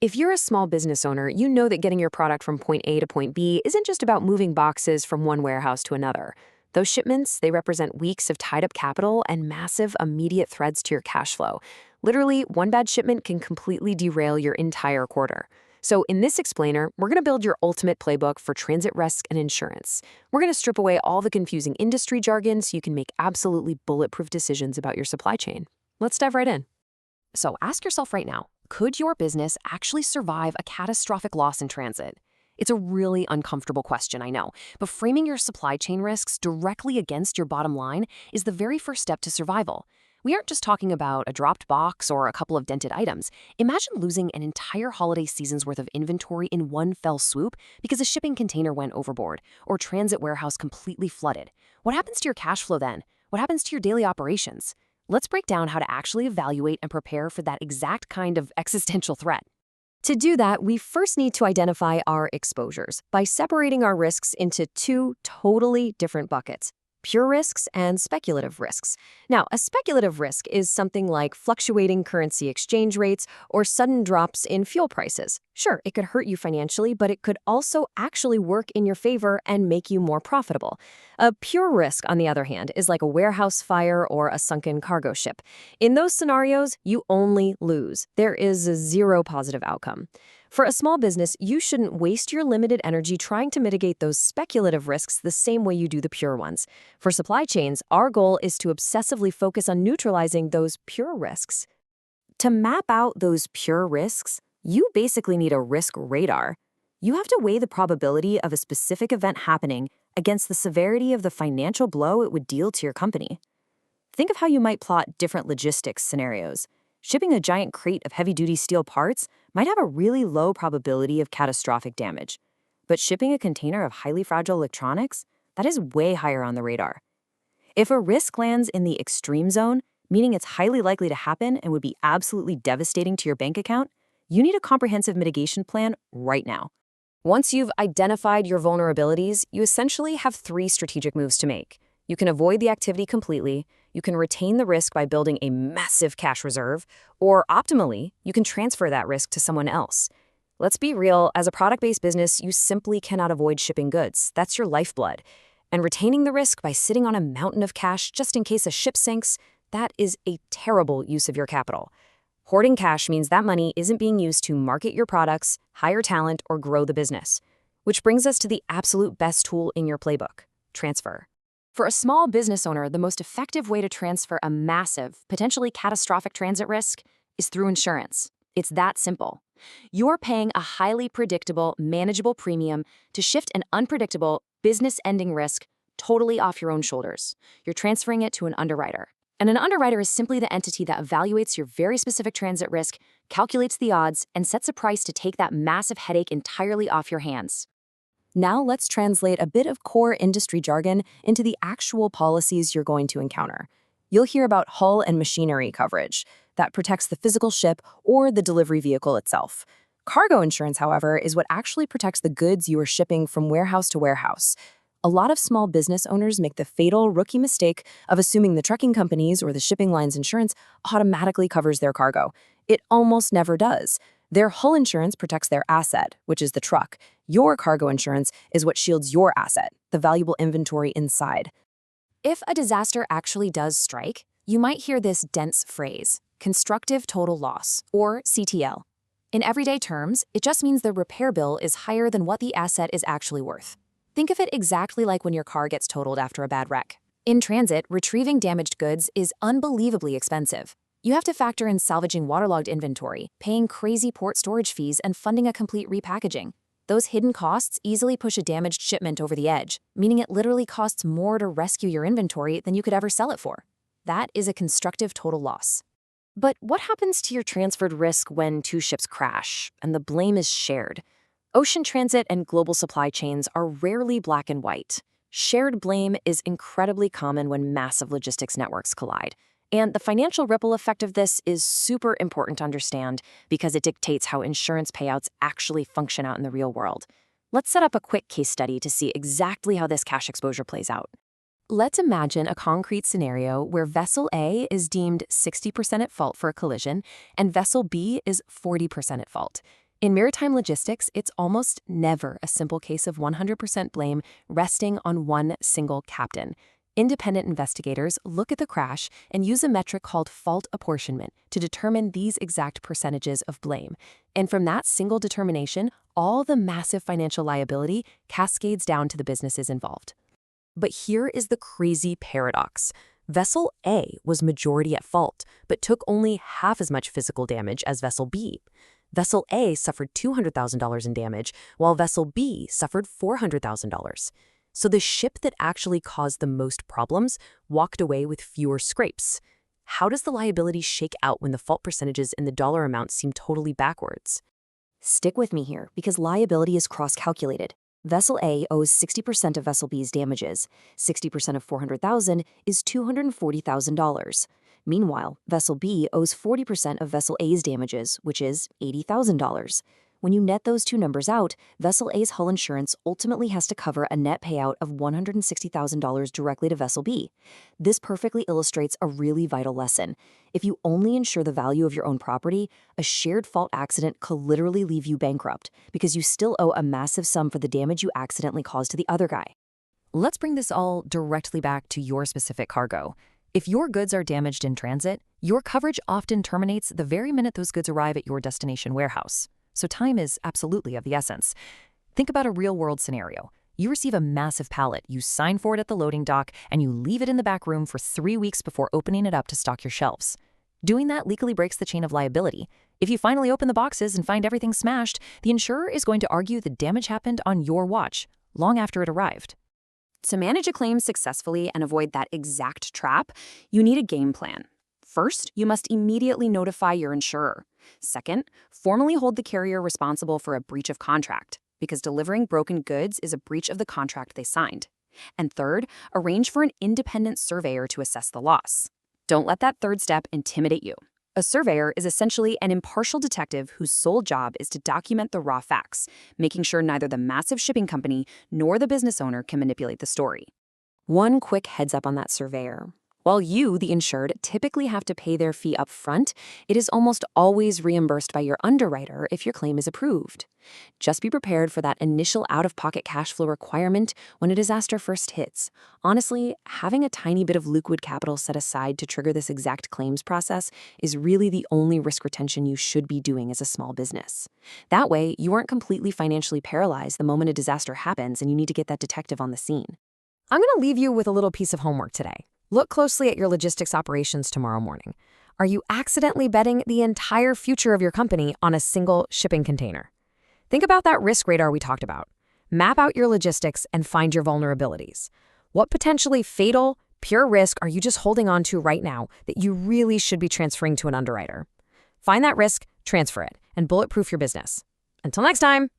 If you're a small business owner, you know that getting your product from point A to point B isn't just about moving boxes from one warehouse to another. Those shipments, they represent weeks of tied-up capital and massive, immediate threats to your cash flow. Literally, one bad shipment can completely derail your entire quarter. So in this explainer, we're going to build your ultimate playbook for transit risk and insurance. We're going to strip away all the confusing industry jargon so you can make absolutely bulletproof decisions about your supply chain. Let's dive right in. So ask yourself right now, could your business actually survive a catastrophic loss in transit? It's a really uncomfortable question, I know, but framing your supply chain risks directly against your bottom line is the very first step to survival. We aren't just talking about a dropped box or a couple of dented items. Imagine losing an entire holiday season's worth of inventory in one fell swoop because a shipping container went overboard or transit warehouse completely flooded. What happens to your cash flow then? What happens to your daily operations? Let's break down how to actually evaluate and prepare for that exact kind of existential threat. To do that, we first need to identify our exposures by separating our risks into two totally different buckets: pure risks and speculative risks. Now, a speculative risk is something like fluctuating currency exchange rates or sudden drops in fuel prices. Sure, it could hurt you financially, but it could also actually work in your favor and make you more profitable. A pure risk, on the other hand, is like a warehouse fire or a sunken cargo ship. In those scenarios, you only lose. There is a zero positive outcome. For a small business, you shouldn't waste your limited energy trying to mitigate those speculative risks the same way you do the pure ones. For supply chains, our goal is to obsessively focus on neutralizing those pure risks. To map out those pure risks, you basically need a risk radar. You have to weigh the probability of a specific event happening against the severity of the financial blow it would deal to your company. Think of how you might plot different logistics scenarios. Shipping a giant crate of heavy-duty steel parts might have a really low probability of catastrophic damage. But shipping a container of highly fragile electronics, that is way higher on the radar. If a risk lands in the extreme zone, meaning it's highly likely to happen and would be absolutely devastating to your bank account, you need a comprehensive mitigation plan right now. Once you've identified your vulnerabilities, you essentially have three strategic moves to make. You can avoid the activity completely, you can retain the risk by building a massive cash reserve, or optimally, you can transfer that risk to someone else. Let's be real, as a product-based business, you simply cannot avoid shipping goods. That's your lifeblood. And retaining the risk by sitting on a mountain of cash just in case a ship sinks, that is a terrible use of your capital. Hoarding cash means that money isn't being used to market your products, hire talent, or grow the business. Which brings us to the absolute best tool in your playbook: transfer. For a small business owner, the most effective way to transfer a massive, potentially catastrophic transit risk is through insurance. It's that simple. You're paying a highly predictable, manageable premium to shift an unpredictable, business-ending risk totally off your own shoulders. You're transferring it to an underwriter. And an underwriter is simply the entity that evaluates your very specific transit risk, calculates the odds, and sets a price to take that massive headache entirely off your hands. Now let's translate a bit of core industry jargon into the actual policies you're going to encounter. You'll hear about hull and machinery coverage that protects the physical ship or the delivery vehicle itself. Cargo insurance, however, is what actually protects the goods you are shipping from warehouse to warehouse. A lot of small business owners make the fatal rookie mistake of assuming the trucking companies or the shipping line's insurance automatically covers their cargo. It almost never does. Their hull insurance protects their asset, which is the truck. Your cargo insurance is what shields your asset, the valuable inventory inside. If a disaster actually does strike, you might hear this dense phrase: constructive total loss, or CTL. In everyday terms, it just means the repair bill is higher than what the asset is actually worth. Think of it exactly like when your car gets totaled after a bad wreck. In transit, retrieving damaged goods is unbelievably expensive. You have to factor in salvaging waterlogged inventory, paying crazy port storage fees, and funding a complete repackaging. Those hidden costs easily push a damaged shipment over the edge, meaning it literally costs more to rescue your inventory than you could ever sell it for. That is a constructive total loss. But what happens to your transferred risk when two ships crash and the blame is shared? Ocean transit and global supply chains are rarely black and white. Shared blame is incredibly common when massive logistics networks collide. And the financial ripple effect of this is super important to understand because it dictates how insurance payouts actually function out in the real world. Let's set up a quick case study to see exactly how this cash exposure plays out. Let's imagine a concrete scenario where Vessel A is deemed 60% at fault for a collision and Vessel B is 40% at fault. In maritime logistics, it's almost never a simple case of 100% blame resting on one single captain. Independent investigators look at the crash and use a metric called fault apportionment to determine these exact percentages of blame. And from that single determination, all the massive financial liability cascades down to the businesses involved. But here is the crazy paradox. Vessel A was majority at fault, but took only half as much physical damage as Vessel B. Vessel A suffered $200,000 in damage, while Vessel B suffered $400,000. So the ship that actually caused the most problems walked away with fewer scrapes. How does the liability shake out when the fault percentages and the dollar amounts seem totally backwards? Stick with me here, because liability is cross-calculated. Vessel A owes 60% of Vessel B's damages. 60% of $400,000 is $240,000. Meanwhile, Vessel B owes 40% of Vessel A's damages, which is $80,000. When you net those two numbers out, Vessel A's hull insurance ultimately has to cover a net payout of $160,000 directly to Vessel B. This perfectly illustrates a really vital lesson. If you only insure the value of your own property, a shared fault accident could literally leave you bankrupt because you still owe a massive sum for the damage you accidentally caused to the other guy. Let's bring this all directly back to your specific cargo. If your goods are damaged in transit, your coverage often terminates the very minute those goods arrive at your destination warehouse. So time is absolutely of the essence. Think about a real-world scenario. You receive a massive pallet, you sign for it at the loading dock, and you leave it in the back room for 3 weeks before opening it up to stock your shelves. Doing that legally breaks the chain of liability. If you finally open the boxes and find everything smashed, the insurer is going to argue the damage happened on your watch, long after it arrived. To manage a claim successfully and avoid that exact trap, you need a game plan. First, you must immediately notify your insurer. Second, formally hold the carrier responsible for a breach of contract, because delivering broken goods is a breach of the contract they signed. And third, arrange for an independent surveyor to assess the loss. Don't let that third step intimidate you. A surveyor is essentially an impartial detective whose sole job is to document the raw facts, making sure neither the massive shipping company nor the business owner can manipulate the story. One quick heads up on that surveyor. While you, the insured, typically have to pay their fee up front, it is almost always reimbursed by your underwriter if your claim is approved. Just be prepared for that initial out-of-pocket cash flow requirement when a disaster first hits. Honestly, having a tiny bit of liquid capital set aside to trigger this exact claims process is really the only risk retention you should be doing as a small business. That way, you aren't completely financially paralyzed the moment a disaster happens and you need to get that detective on the scene. I'm going to leave you with a little piece of homework today. Look closely at your logistics operations tomorrow morning. Are you accidentally betting the entire future of your company on a single shipping container? Think about that risk radar we talked about. Map out your logistics and find your vulnerabilities. What potentially fatal, pure risk are you just holding on to right now that you really should be transferring to an underwriter? Find that risk, transfer it, and bulletproof your business. Until next time.